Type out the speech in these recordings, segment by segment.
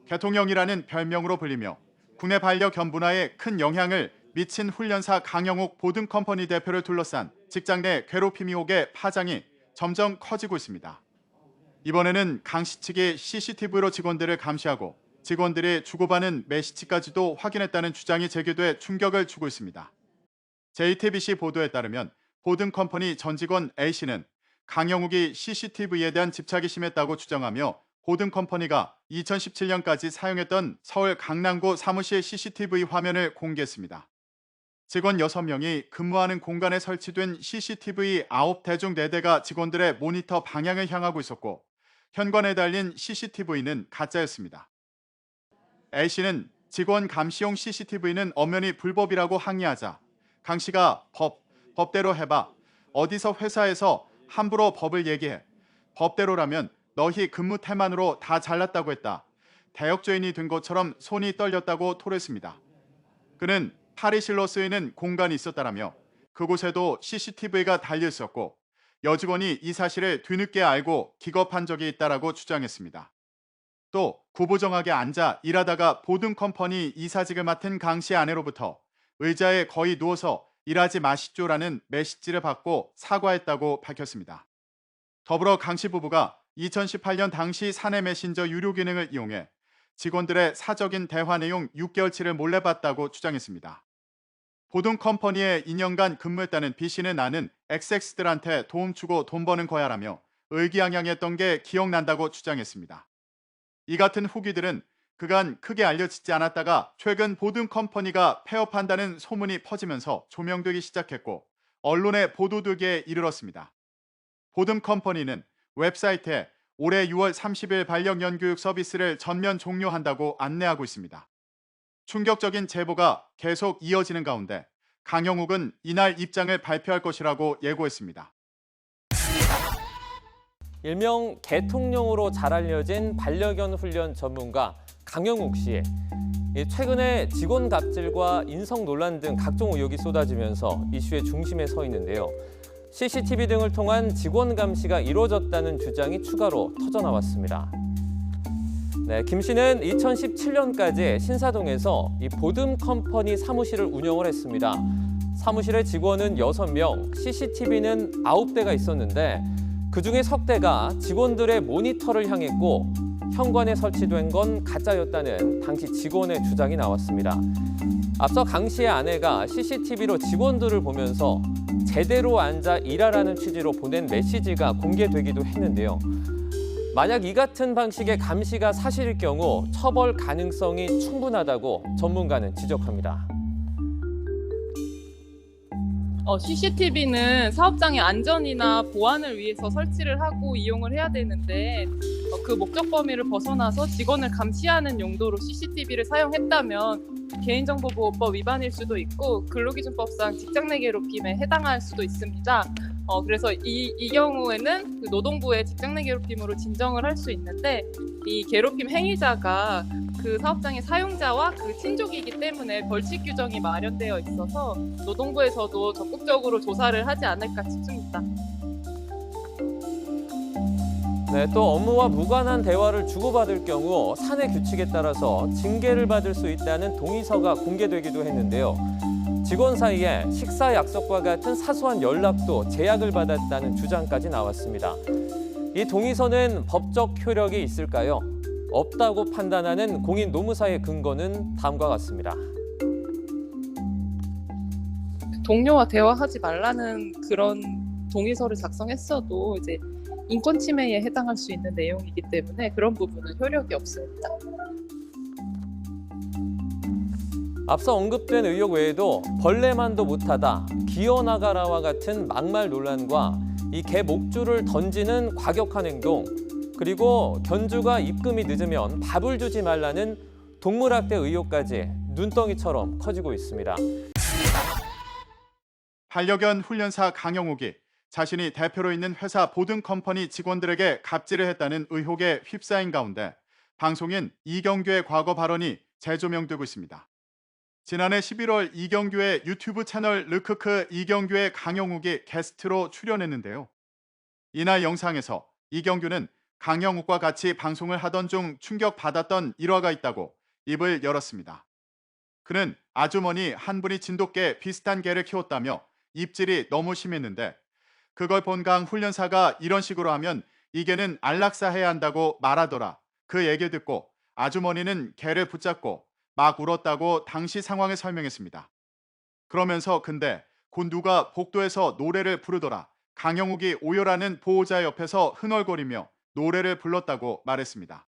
개통령이라는 별명으로 불리며 국내 반려 견분화에 큰 영향을 미친 훈련사 강영욱 보등컴퍼니 대표를 둘러싼 직장 내 괴롭힘 의혹의 파장이 점점 커지고 있습니다. 이번에는 강 씨 측이 CCTV로 직원들을 감시하고 직원들이 주고받은 메시지까지도 확인했다는 주장이 제기돼 충격을 주고 있습니다. JTBC 보도에 따르면 보등컴퍼니 전 직원 A씨는 강영욱이 CCTV에 대한 집착이 심했다고 주장하며 보등컴퍼니가 2017년까지 사용했던 서울 강남구 사무실 CCTV 화면을 공개했습니다. 직원 6명이 근무하는 공간에 설치된 CCTV 9대 중 4대가 직원들의 모니터 방향을 향하고 있었고 현관에 달린 CCTV는 가짜였습니다. A씨는 직원 감시용 CCTV는 엄연히 불법이라고 항의하자 강 씨가 법대로 해봐. 어디서 회사에서 함부로 법을 얘기해. 법대로라면 너희 근무 태만으로 다 잘났다고 했다. 대역죄인이 된 것처럼 손이 떨렸다고 토로했습니다. 그는 탈의실로 쓰이는 공간이 있었다라며 그곳에도 CCTV가 달려 있었고 여직원이 이 사실을 뒤늦게 알고 기겁한 적이 있다라고 주장했습니다. 또 구부정하게 앉아 일하다가 보등컴퍼니 이사직을 맡은 강 씨 아내로부터 의자에 거의 누워서 일하지 마시죠라는 메시지를 받고 사과했다고 밝혔습니다. 더불어 강 씨 부부가 2018년 당시 사내 메신저 유료 기능을 이용해 직원들의 사적인 대화 내용 6개월치를 몰래 봤다고 주장했습니다. 보등컴퍼니에 2년간 근무했다는 B씨는 나는 XX들한테 도움 주고 돈 버는 거야라며 의기양양했던 게 기억난다고 주장했습니다. 이 같은 후기들은 그간 크게 알려지지 않았다가 최근 보등컴퍼니가 폐업한다는 소문이 퍼지면서 조명되기 시작했고 언론에 보도되기에 이르렀습니다. 보등컴퍼니는 웹사이트에 올해 6월 30일 반려견 교육 서비스를 전면 종료한다고 안내하고 있습니다. 충격적인 제보가 계속 이어지는 가운데 강영욱은 이날 입장을 발표할 것이라고 예고했습니다. 일명 개통령으로 잘 알려진 반려견 훈련 전문가 강영욱 씨. 최근에 직원 갑질과 인성 논란 등 각종 의혹이 쏟아지면서 이슈의 중심에 서 있는데요. CCTV 등을 통한 직원 감시가 이루어졌다는 주장이 추가로 터져나왔습니다. 네, 김 씨는 2017년까지 신사동에서 이 보듬컴퍼니 사무실을 운영을 했습니다. 사무실의 직원은 6명, CCTV는 9대가 있었는데 그중에 석 대가 직원들의 모니터를 향했고 현관에 설치된 건 가짜였다는 당시 직원의 주장이 나왔습니다. 앞서 강 씨의 아내가 CCTV로 직원들을 보면서 제대로 앉아 일하라는 취지로 보낸 메시지가 공개되기도 했는데요. 만약 이 같은 방식의 감시가 사실일 경우 처벌 가능성이 충분하다고 전문가는 지적합니다. CCTV는 사업장의 안전이나 보안을 위해서 설치를 하고 이용을 해야 되는데 그 목적 범위를 벗어나서 직원을 감시하는 용도로 CCTV를 사용했다면 개인정보보호법 위반일 수도 있고 근로기준법상 직장 내 괴롭힘에 해당할 수도 있습니다. 그래서 이 경우에는 그 노동부에 직장 내 괴롭힘으로 진정을 할 수 있는데 이 괴롭힘 행위자가 그 사업장의 사용자와 그 친족이기 때문에 벌칙 규정이 마련되어 있어서 노동부에서도 적극적으로 조사를 하지 않을까 싶습니다. 네, 또 업무와 무관한 대화를 주고받을 경우 사내 규칙에 따라서 징계를 받을 수 있다는 동의서가 공개되기도 했는데요. 직원 사이에 식사 약속과 같은 사소한 연락도 제약을 받았다는 주장까지 나왔습니다. 이 동의서는 법적 효력이 있을까요? 없다고 판단하는 공인 노무사의 근거는 다음과 같습니다. 동료와 대화하지 말라는 그런 동의서를 작성했어도 이제 인권 침해에 해당할 수 있는 내용이기 때문에 그런 부분은 효력이 없습니다. 앞서 언급된 의혹 외에도 벌레만도 못하다, 기어나가라와 같은 막말 논란과 이 개 목줄을 던지는 과격한 행동, 그리고 견주가 입금이 늦으면 밥을 주지 말라는 동물학대 의혹까지 눈덩이처럼 커지고 있습니다. 반려견 훈련사 강영욱이 자신이 대표로 있는 회사 보등컴퍼니 직원들에게 갑질을 했다는 의혹에 휩싸인 가운데 방송인 이경규의 과거 발언이 재조명되고 있습니다. 지난해 11월 이경규의 유튜브 채널 르크크 이경규의 강영욱이 게스트로 출연했는데요. 이날 영상에서 이경규는 강영욱과 같이 방송을 하던 중 충격받았던 일화가 있다고 입을 열었습니다. 그는 아주머니 한 분이 진돗개 비슷한 개를 키웠다며 입질이 너무 심했는데 그걸 본 강 훈련사가 이런 식으로 하면 이 개는 안락사 해야 한다고 말하더라. 그 얘기를 듣고 아주머니는 개를 붙잡고 막 울었다고 당시 상황을 설명했습니다. 그러면서 근데 곧 누가 복도에서 노래를 부르더라. 강영욱이 오열하는 보호자 옆에서 흥얼거리며 노래를 불렀다고 말했습니다.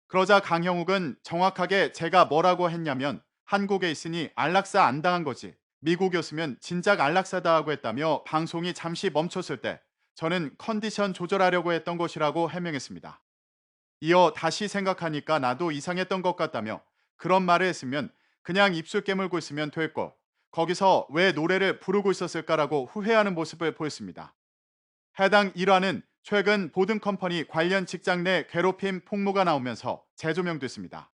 그러자 강형욱은 정확하게 제가 뭐라고 했냐면 한국에 있으니 안락사 안 당한 거지. 미국이었으면 진작 안락사다 하고 했다며 방송이 잠시 멈췄을 때 저는 컨디션 조절하려고 했던 것이라고 해명했습니다. 이어 다시 생각하니까 나도 이상했던 것 같다며 그런 말을 했으면 그냥 입술 깨물고 있으면 될 거. 거기서 왜 노래를 부르고 있었을까라고 후회하는 모습을 보였습니다. 해당 일화는 최근 보등컴퍼니 관련 직장 내 괴롭힘 폭로가 나오면서 재조명됐습니다.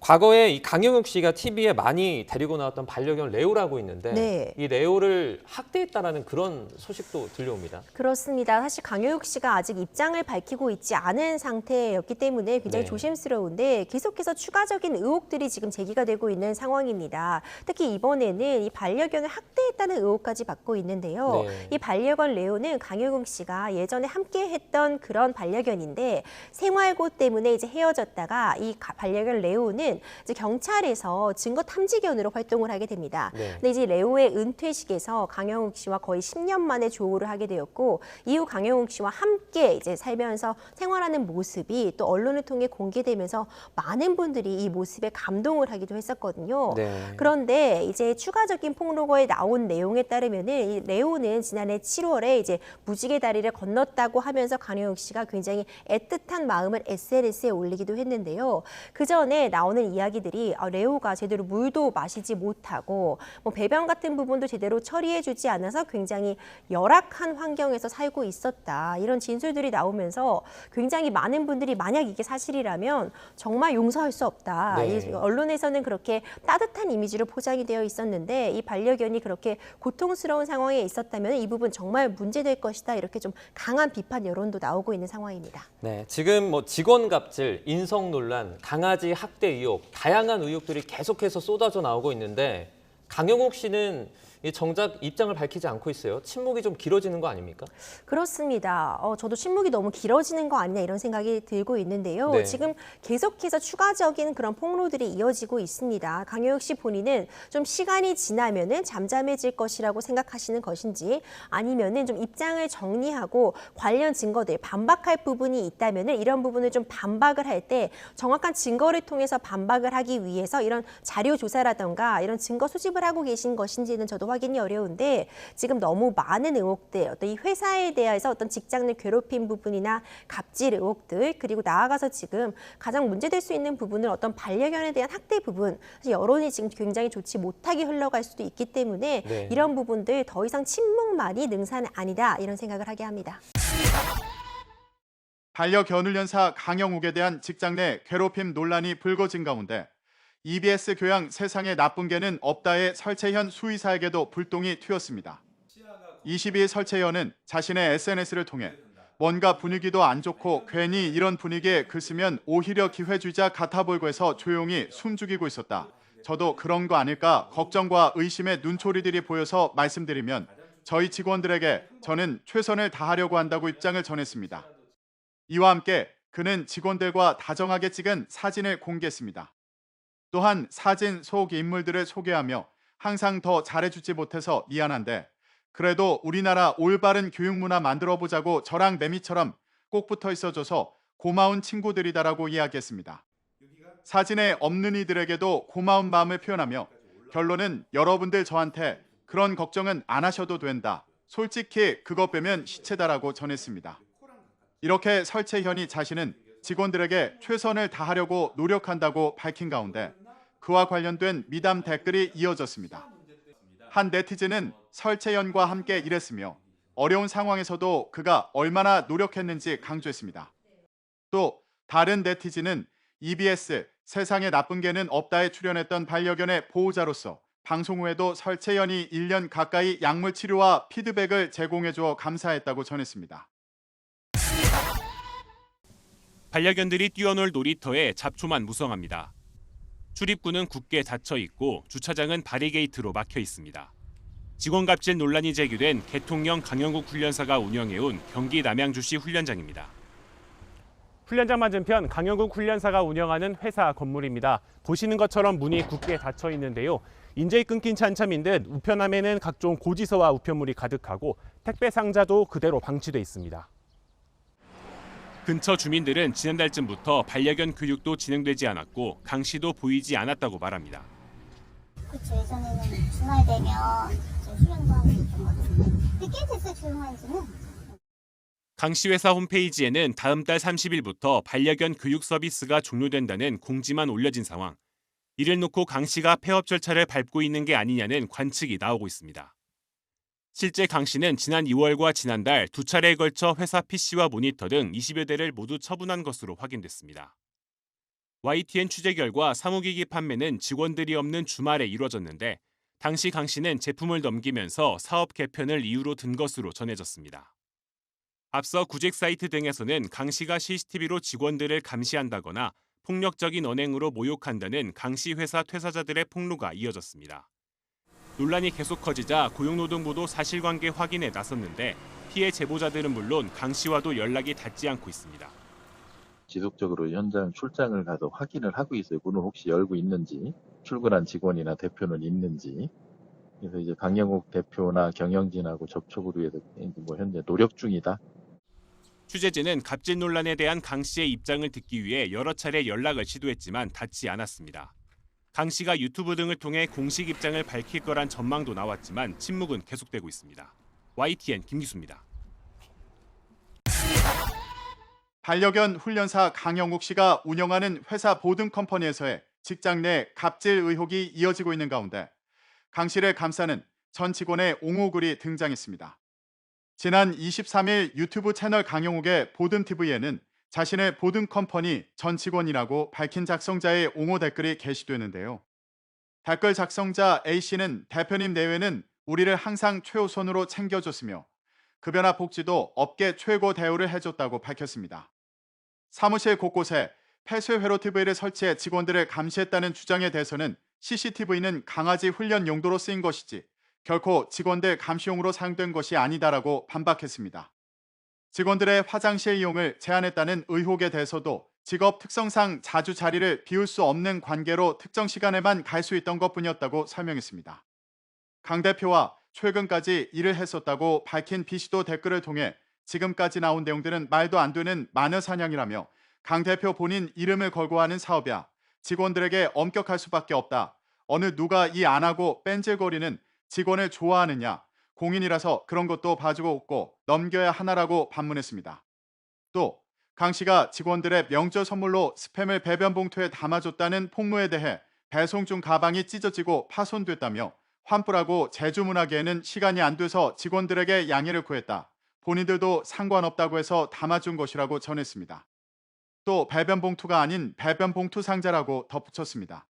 과거에 이 강영욱 씨가 TV에 많이 데리고 나왔던 반려견 레오라고 있는데 네. 이 레오를 학대했다라는 그런 소식도 들려옵니다. 그렇습니다. 사실 강효욱 씨가 아직 입장을 밝히고 있지 않은 상태였기 때문에 굉장히 네. 조심스러운데 계속해서 추가적인 의혹들이 지금 제기가 되고 있는 상황입니다. 특히 이번에는 이 반려견을 학대했다는 의혹까지 받고 있는데요. 네. 이 반려견 레오는 강효욱 씨가 예전에 함께 했던 그런 반려견인데 생활고 때문에 이제 헤어졌다가 이 반려견 레오는 이제 경찰에서 증거 탐지견으로 활동을 하게 됩니다. 네. 근데 이제 레오의 은퇴식에서 강영욱 씨와 거의 10년 만에 조우를 하게 되었고 이후 강영욱 씨와 함께 이제 살면서 생활하는 모습이 또 언론을 통해 공개되면서 많은 분들이 이 모습에 감동을 하기도 했었거든요. 네. 그런데 이제 추가적인 폭로거에 나온 내용에 따르면은 이 레오는 지난해 7월에 이제 무지개 다리를 건넜다고 하면서 강영욱 씨가 굉장히 애틋한 마음을 SNS에 올리기도 했는데요. 그 전에 나오는 이야기들이 레오가 제대로 물도 마시지 못하고 뭐 배변 같은 부분도 제대로 처리해주지 않아서 굉장히 열악한 환경에서 살고 있었다. 이런 진술들이 나오면서 굉장히 많은 분들이 만약 이게 사실이라면 정말 용서할 수 없다. 네. 이 언론에서는 그렇게 따뜻한 이미지로 포장이 되어 있었는데 이 반려견이 그렇게 고통스러운 상황에 있었다면 이 부분 정말 문제될 것이다. 이렇게 좀 강한 비판 여론도 나오고 있는 상황입니다. 네, 지금 뭐 직원 갑질, 인성 논란, 강아지 학대 의혹, 다양한 의혹들이 계속해서 쏟아져 나오고 있는데 강영욱 씨는 정작 입장을 밝히지 않고 있어요. 침묵이 좀 길어지는 거 아닙니까? 그렇습니다. 저도 침묵이 너무 길어지는 거 아니냐 이런 생각이 들고 있는데요. 네. 지금 계속해서 추가적인 그런 폭로들이 이어지고 있습니다. 강효욱 씨 본인은 좀 시간이 지나면은 잠잠해질 것이라고 생각하시는 것인지 아니면은 좀 입장을 정리하고 관련 증거들 반박할 부분이 있다면은 이런 부분을 좀 반박을 할 때 정확한 증거를 통해서 반박을 하기 위해서 이런 자료 조사라던가 이런 증거 수집을 하고 계신 것인지는 저도 확인이 어려운데 지금 너무 많은 의혹들, 어떤 이 회사에 대해서 어떤 직장 내 괴롭힘 부분이나 갑질 의혹들 그리고 나아가서 지금 가장 문제될 수 있는 부분은 어떤 반려견에 대한 학대 부분, 사실 여론이 지금 굉장히 좋지 못하게 흘러갈 수도 있기 때문에 네. 이런 부분들 더 이상 침묵만이 능사는 아니다 이런 생각을 하게 합니다. 반려견 훈련사 강영욱에 대한 직장 내 괴롭힘 논란이 불거진 가운데 EBS 교양 세상에 나쁜 개는 없다의 설채현 수의사에게도 불똥이 튀었습니다. 22일 설채현은 자신의 SNS를 통해 뭔가 분위기도 안 좋고 괜히 이런 분위기에 글 쓰면 오히려 기회주의자 같아 보이고 해서 조용히 숨죽이고 있었다. 저도 그런 거 아닐까 걱정과 의심의 눈초리들이 보여서 말씀드리면 저희 직원들에게 저는 최선을 다하려고 한다고 입장을 전했습니다. 이와 함께 그는 직원들과 다정하게 찍은 사진을 공개했습니다. 또한 사진 속 인물들을 소개하며 항상 더 잘해주지 못해서 미안한데 그래도 우리나라 올바른 교육문화 만들어보자고 저랑 매미처럼 꼭 붙어 있어줘서 고마운 친구들이다라고 이야기했습니다. 사진에 없는 이들에게도 고마운 마음을 표현하며 결론은 여러분들 저한테 그런 걱정은 안 하셔도 된다. 솔직히 그거 빼면 시체다라고 전했습니다. 이렇게 설채현이 자신은 직원들에게 최선을 다하려고 노력한다고 밝힌 가운데 그와 관련된 미담 댓글이 이어졌습니다. 한 네티즌은 설채현과 함께 일했으며 어려운 상황에서도 그가 얼마나 노력했는지 강조했습니다. 또 다른 네티즌은 EBS 세상에 나쁜 개는 없다에 출연했던 반려견의 보호자로서 방송 후에도 설채현이 1년 가까이 약물 치료와 피드백을 제공해 주어 감사했다고 전했습니다. 반려견들이 뛰어놀 놀이터에 잡초만 무성합니다. 출입구는 굳게 닫혀 있고 주차장은 바리게이트로 막혀 있습니다. 직원 갑질 논란이 제기된 개통령 강영욱 훈련사가 운영해온 경기 남양주시 훈련장입니다. 훈련장 맞은편 강영욱 훈련사가 운영하는 회사 건물입니다. 보시는 것처럼 문이 굳게 닫혀 있는데요. 인재이 끊긴 채 한참인 듯 우편함에는 각종 고지서와 우편물이 가득하고 택배 상자도 그대로 방치돼 있습니다. 근처 주민들은 지난달쯤부터 반려견 교육도 진행되지 않았고 강씨도 보이지 않았다고 말합니다. 그쵸, 예전에는 주말 되면 좀 훈련도 하고 있던 것 같은데 꽤 됐어요, 조용한 지는. 강씨 회사 홈페이지에는 다음 달 30일부터 반려견 교육 서비스가 종료된다는 공지만 올려진 상황. 이를 놓고 강씨가 폐업 절차를 밟고 있는 게 아니냐는 관측이 나오고 있습니다. 실제 강씨는 지난 2월과 지난달 두 차례에 걸쳐 회사 PC와 모니터 등 20여 대를 모두 처분한 것으로 확인됐습니다. YTN 취재 결과 사무기기 판매는 직원들이 없는 주말에 이루어졌는데 당시 강씨는 제품을 넘기면서 사업 개편을 이유로 든 것으로 전해졌습니다. 앞서 구직 사이트 등에서는 강씨가 CCTV로 직원들을 감시한다거나 폭력적인 언행으로 모욕한다는 강씨 회사 퇴사자들의 폭로가 이어졌습니다. 논란이 계속 커지자 고용노동부도 사실관계 확인에 나섰는데 피해 제보자들은 물론 강씨와도 연락이 닿지 않고 있습니다. 지속적으로 현장 출장을 가서 확인을 하고 있어요. 문을 혹시 열고 있는지, 출근한 직원이나 대표는 있는지. 그래서 이제 강영욱 대표나 경영진하고 접촉을 위해서 현재 노력 중이다. 취재진은 갑질 논란에 대한 강씨의 입장을 듣기 위해 여러 차례 연락을 시도했지만 닿지 않았습니다. 강씨가 유튜브 등을 통해 공식 입장을 밝힐 거란 전망도 나왔지만 침묵은 계속되고 있습니다. YTN 김기수입니다. 반려견 훈련사 강영욱 씨가 운영하는 회사 보증컴퍼니에서의 직장 내 갑질 의혹이 이어지고 있는 가운데 강 씨를 감싸는 전 직원의 옹호글이 등장했습니다. 지난 23일 유튜브 채널 강영욱의 보듬TV에는 자신의 보듬컴퍼니 전 직원이라고 밝힌 작성자의 옹호 댓글이 게시되는데요. 댓글 작성자 A씨는 대표님 내외는 우리를 항상 최우선으로 챙겨줬으며 급여나 복지도 업계 최고 대우를 해줬다고 밝혔습니다. 사무실 곳곳에 폐쇄회로 TV를 설치해 직원들을 감시했다는 주장에 대해서는 CCTV는 강아지 훈련 용도로 쓰인 것이지 결코 직원들 감시용으로 사용된 것이 아니다라고 반박했습니다. 직원들의 화장실 이용을 제한했다는 의혹에 대해서도 직업 특성상 자주 자리를 비울 수 없는 관계로 특정 시간에만 갈 수 있던 것뿐이었다고 설명했습니다. 강 대표와 최근까지 일을 했었다고 밝힌 B씨도 댓글을 통해 지금까지 나온 내용들은 말도 안 되는 마녀 사냥이라며 강 대표 본인 이름을 걸고 하는 사업이야. 직원들에게 엄격할 수밖에 없다. 어느 누가 이 안 하고 뺀질거리는 직원을 좋아하느냐. 공인이라서 그런 것도 봐주고 웃고 넘겨야 하나라고 반문했습니다. 또 강 씨가 직원들의 명절 선물로 스팸을 배변 봉투에 담아줬다는 폭로에 대해 배송 중 가방이 찢어지고 파손됐다며 환불하고 재주문하기에는 시간이 안 돼서 직원들에게 양해를 구했다. 본인들도 상관없다고 해서 담아준 것이라고 전했습니다. 또 배변 봉투가 아닌 배변 봉투 상자라고 덧붙였습니다.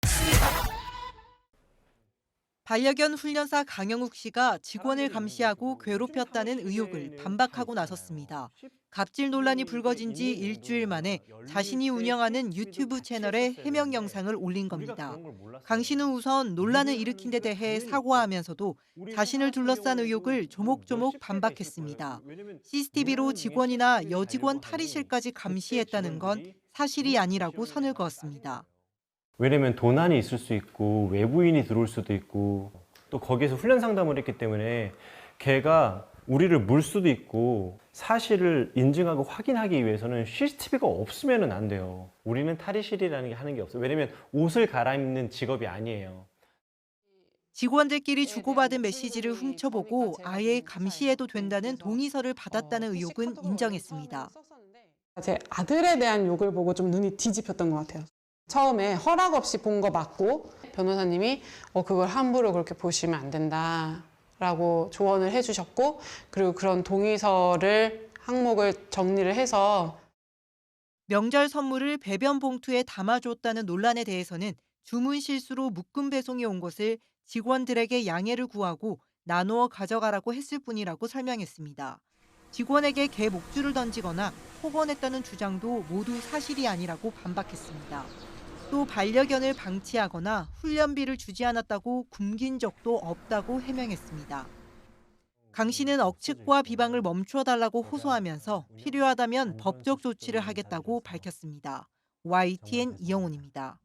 반려견 훈련사 강영욱 씨가 직원을 감시하고 괴롭혔다는 의혹을 반박하고 나섰습니다. 갑질 논란이 불거진 지 일주일 만에 자신이 운영하는 유튜브 채널에 해명 영상을 올린 겁니다. 강 씨는 우선 논란을 일으킨 데 대해 사과하면서도 자신을 둘러싼 의혹을 조목조목 반박했습니다. CCTV로 직원이나 여직원 탈의실까지 감시했다는 건 사실이 아니라고 선을 그었습니다. 왜냐면 도난이 있을 수 있고 외부인이 들어올 수도 있고 또 거기에서 훈련 상담을 했기 때문에 걔가 우리를 물 수도 있고 사실을 인증하고 확인하기 위해서는 CCTV가 없으면 안 돼요. 우리는 탈의실이라는 게 하는 게 없어요. 왜냐면 옷을 갈아입는 직업이 아니에요. 직원들끼리 주고받은 메시지를 훔쳐보고 아예 감시해도 된다는 동의서를 받았다는 의혹은 인정했습니다. 제 아들에 대한 욕을 보고 좀 눈이 뒤집혔던 것 같아요. 처음에 허락 없이 본 거 맞고 변호사님이 그걸 함부로 그렇게 보시면 안 된다라고 조언을 해주셨고 그리고 그런 동의서를 항목을 정리를 해서 명절 선물을 배변 봉투에 담아줬다는 논란에 대해서는 주문 실수로 묶음 배송이 온 것을 직원들에게 양해를 구하고 나누어 가져가라고 했을 뿐이라고 설명했습니다. 직원에게 개 목줄을 던지거나 폭언했다는 주장도 모두 사실이 아니라고 반박했습니다. 또 반려견을 방치하거나 훈련비를 주지 않았다고 굶긴 적도 없다고 해명했습니다. 강 씨는 억측과 비방을 멈춰달라고 호소하면서 필요하다면 법적 조치를 하겠다고 밝혔습니다. YTN 이영훈입니다.